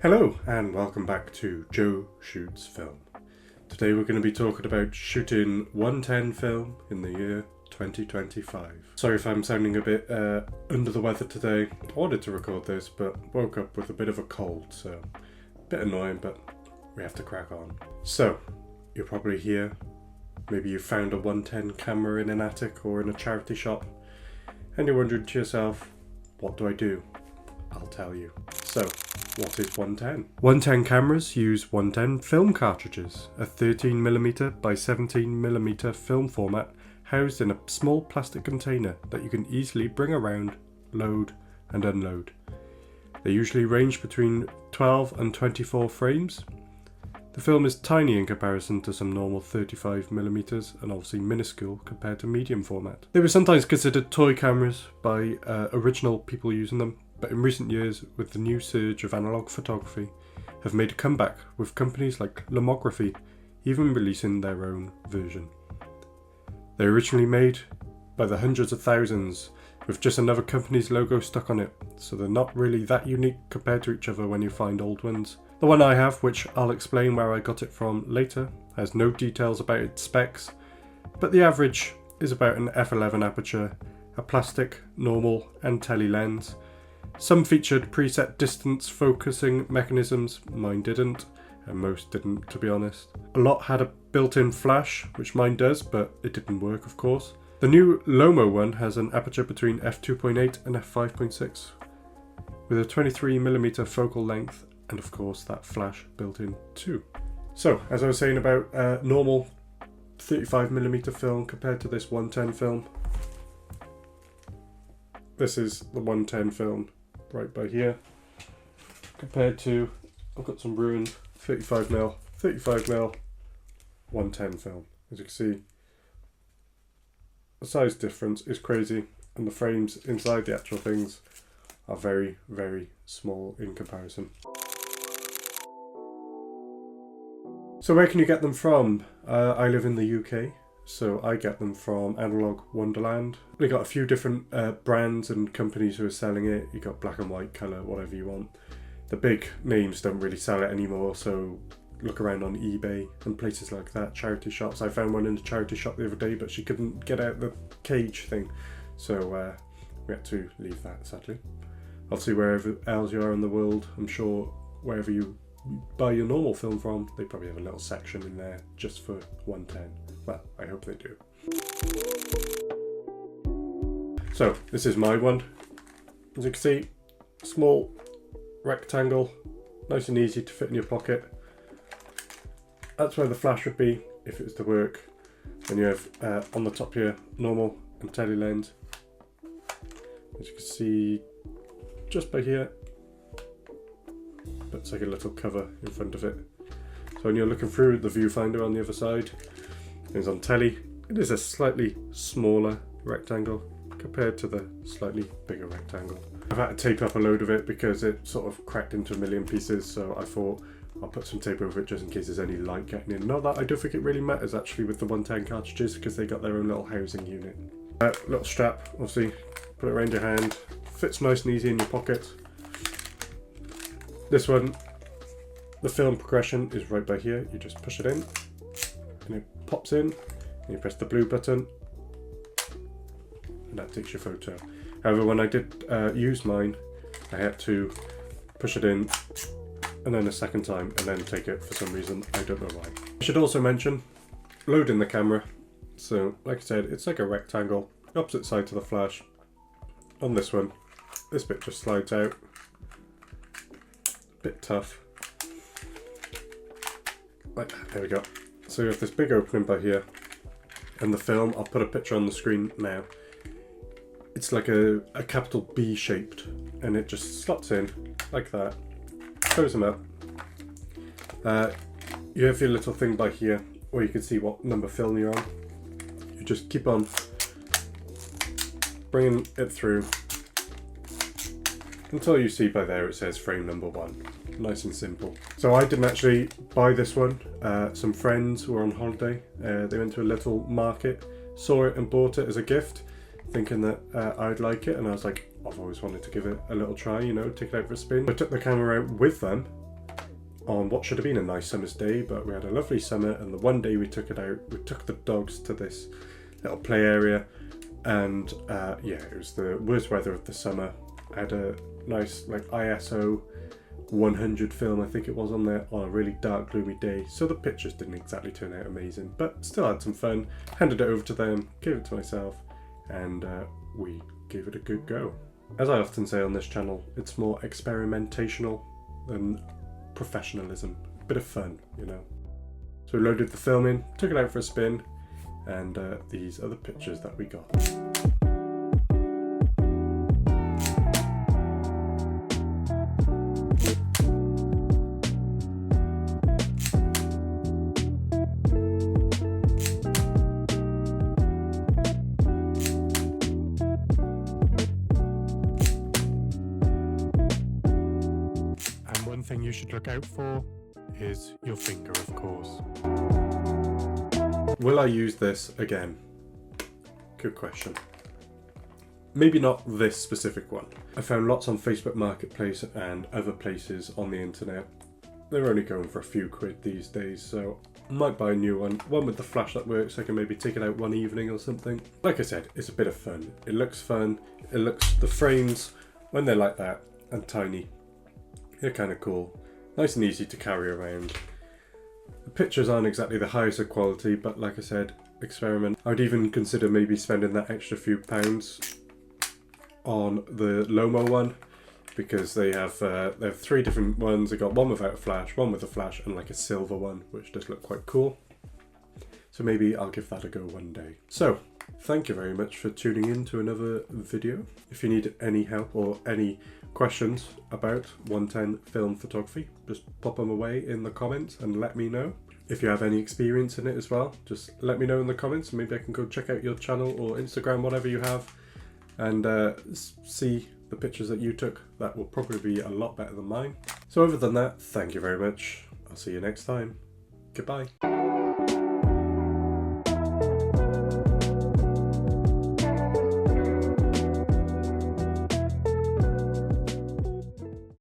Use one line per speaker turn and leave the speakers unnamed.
Hello and welcome back to Joe Shoots Film. Today we're going to be talking about shooting 110 film in the year 2025. Sorry if I'm sounding a bit under the weather today. I wanted to record this but woke up with a bit of a cold, so a bit annoying, but we have to crack on. So, you're probably here. Maybe you found a 110 camera in an attic or in a charity shop and you're wondering to yourself, what do I do? I'll tell you. So, what is 110? 110 cameras use 110 film cartridges, a 13mm by 17mm film format housed in a small plastic container that you can easily bring around, load and unload. They usually range between 12 and 24 frames. The film is tiny in comparison to some normal 35mm and obviously minuscule compared to medium format. They were sometimes considered toy cameras by original people using them, but in recent years, with the new surge of analog photography, have made a comeback with companies like Lomography even releasing their own version. They were originally made by the hundreds of thousands with just another company's logo stuck on it, so they're not really that unique compared to each other when you find old ones. The one I have, which I'll explain where I got it from later, has no details about its specs, but the average is about an f11 aperture, a plastic, normal and tele lens. Some featured preset distance focusing mechanisms, mine didn't, and most didn't to be honest. A lot had a built-in flash, which mine does, but it didn't work of course. The new Lomo one has an aperture between f2.8 and f5.6, with a 23mm focal length, and of course that flash built in too. So, as I was saying about normal 35mm film compared to this 110 film, this is the 110 film right by here, compared to, I've got some ruined 35mm, 110 film. As you can see, the size difference is crazy, and the frames inside the actual things are very, very small in comparison. So where can you get them from? I live in the UK, so I get them from Analogue Wonderland. They got a few different brands and companies who are selling it. You got black and white, colour, whatever you want. The big names don't really sell it anymore, so look around on eBay and places like that, charity shops. I found one in a charity shop the other day, but she couldn't get out the cage thing, so we had to leave that, sadly. Obviously, wherever else you are in the world, I'm sure wherever you buy your normal film from, they probably have a little section in there just for 110. Well, I hope they do. So, this is my one. As you can see, small rectangle, nice and easy to fit in your pocket. That's where the flash would be if it was to work. Then you have on the top here, normal and tele lens. As you can see, just by here, looks like a little cover in front of it. So when you're looking through the viewfinder on the other side, it's on telly. It is a slightly smaller rectangle compared to the slightly bigger rectangle. I've had to tape up a load of it because it sort of cracked into a million pieces, so I thought I'll put some tape over it just in case there's any light getting in. Not that I don't think it really matters actually with the 110 cartridges, because they got their own little housing unit. Little strap, obviously, put it around your hand, fits nice and easy in your pocket. This one, the film progression is right by here. You just push it in and it pops in, and you press the blue button and that takes your photo. However, when I did use mine, I had to push it in and then a second time and then take it for some reason. I don't know why. I should also mention loading the camera. So like I said, it's like a rectangle, opposite side to the flash. On this one, this bit just slides out. Bit tough. Like that, there we go. So you have this big opening by here, and the film, I'll put a picture on the screen now. It's like a capital B shaped, and it just slots in like that. Close them up. You have your little thing by here where you can see what number film you're on. You just keep on bringing it through until you see by there it says frame number 1. Nice and simple. So I didn't actually buy this one. Some friends were on holiday. They went to a little market, saw it and bought it as a gift, thinking that I'd like it, and I was like, I've always wanted to give it a little try, you know, take it out for a spin. I took the camera out with them on what should have been a nice summer's day, but we had a lovely summer, and the one day we took it out, we took the dogs to this little play area, and yeah, it was the worst weather of the summer. I had a nice like ISO 100 film, I think it was, on there on a really dark, gloomy day, so the pictures didn't exactly turn out amazing, but still had some fun. Handed it over to them, gave it to myself, and we gave it a good go. As I often say on this channel, it's more experimentational than professionalism. A bit of fun, you know. So we loaded the film in, took it out for a spin, and these are the pictures that we got. One thing you should look out for is your finger, of course. Will I use this again? Good question. Maybe not this specific one. I found lots on Facebook Marketplace and other places on the internet. They're only going for a few quid these days, so I might buy a new one with the flash that works, so I can maybe take it out one evening or something. Like I said, it's a bit of fun. It looks fun. The frames, when they're like that and tiny, they're kind of cool. Nice and easy to carry around. The pictures aren't exactly the highest of quality, but like I said, experiment. I would even consider maybe spending that extra few pounds on the Lomo one, because they have 3 different ones. They got one without a flash, one with a flash, and like a silver one, which does look quite cool. So maybe I'll give that a go one day. So, thank you very much for tuning in to another video. If you need any help or any questions about 110 film photography, just pop them away in the comments and let me know. If you have any experience in it as well, just let me know in the comments, and maybe I can go check out your channel or Instagram, whatever you have, and see the pictures that you took. That will probably be a lot better than mine. So other than that, thank you very much. I'll see you next time. Goodbye.